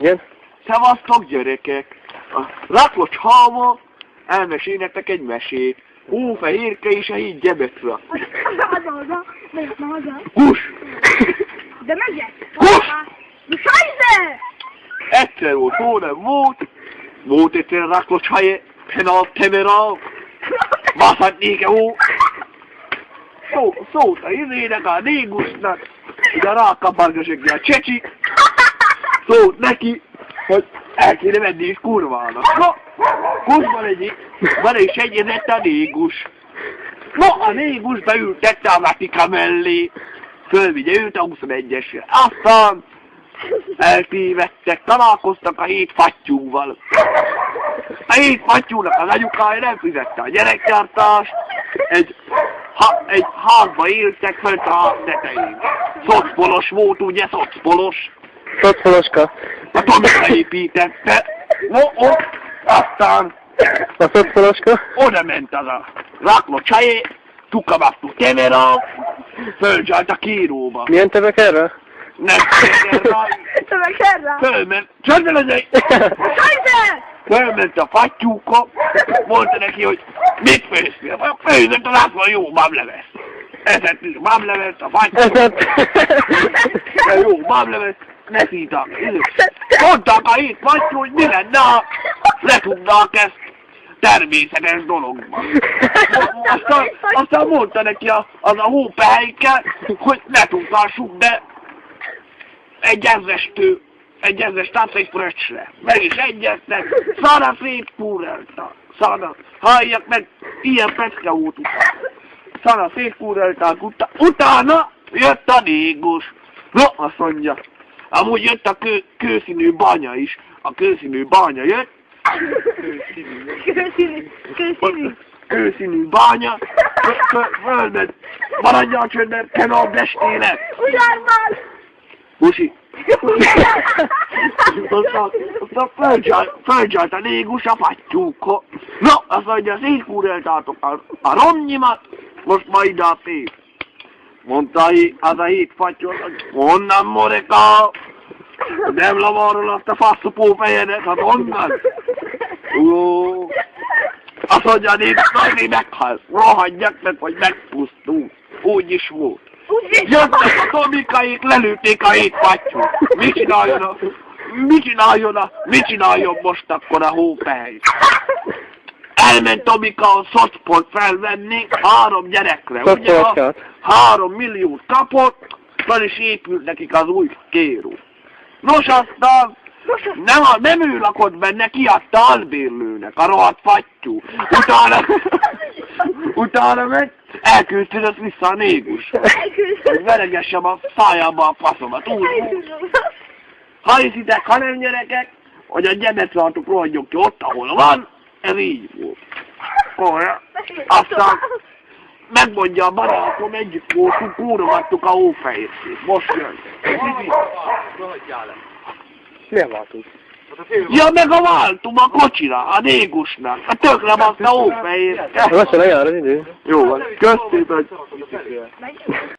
Igen? Szevasztok gyerekek! A Raklocs Halma elmesél nektek egy mesét. Hófehérke és a híd Gyebetre. Hús! De megyek! Hús! Scheiße! Egyszer volt, hó nem volt. Volt egyszer a Raklocs Haje, penal temera. Vasszat néke hó. Szólt a izének, a Négusnak, ugye rákapargasek a Csecsi. Szólt neki, hogy el kéne menni is kurvának. No, kurva is egyezett a Négus. No, a Négus beültette a Vatika mellé. Fölvigye őt a 21-esre. Aztán eltévedtek, találkoztak a 7 fattyúval. A 7 fattyúnak az anyukája nem fizette a gyerekgyártást. Egy házba éltek fönt a ház tetején. Szocpolos volt, ugye, szocpolos? Szocpoloska. A Tomika építette. No, ott, aztán A szocpoloska? oda ment az a Raklocs Haje, tukavasztó temera, fölcsalt a kíróba. Milyen tevek erre? Nem temera, fölment, fölment a fattyúka, mondta neki, hogy mit főztél? Főzött a lászló jó bableves. Ezett is bableves, a fattyú. Jó bableves, ne szítak. Mondták a 7 fattyú, hogy mi lenne, ha letudnák ezt természetes dologban. Aztán mondta neki az a hópehelyke, hogy ne tudhassuk be egy ezres tápfej fröccsre. Meg is egyeztek, szana szétkúrelta. Szana, halljak meg, ilyen pecke volt utána. Szana szétkúrelták, utána jött a Négus. No, azt mondja, amúgy jött a kőszínű banya is. A kőszínű banya jött. Kőszínű bánya, fölment, maradjál csöndben, kenal bestének! Ugyan Busi! Aztán fölcsalt a Négus a fattyúkhoz. No, azt mondja, szétkúreltátok a romnyimat, most majd ide a pénz. Mondta az a 7 fattyú, hogy honnan, Moreka? Nem lavarol azt a faszopó fejedet, hát honnan? Ó, azt mondja, azért meghalsz, rohadjak meg, hogy megpusztul. Úgy is volt. Jöttek a Tomikáik, lelőtték a 7 fattyút. Mit csináljon most akkor a hópehely? Elment Tomika a szocpot felvenni 3 gyerekre, ugye? 3 milliót kapott, fel is épült nekik az új kéró. Nos, aztán nem ő lakott benne, kiadta albérlőnek, a rohadt fattyú. Utána meg elküldtődött vissza a Négus. Hogy veregessem a szájába a faszomat. Ha hiszitek, ha nem gyerekek, hogy a Gyebetrártok rohadjon ki ott, ahol van, ez így volt. Olyan. Aztán megmondja a barátom, együtt voltunk, kúrogattuk a hófehérkét. Most jön. Milyen váltunk? Ja, meg a váltum a kocsira, a Négusnak. A tökre baszta hófehérke. Lassan lejár az idő. Jó van, köszönöm, hogy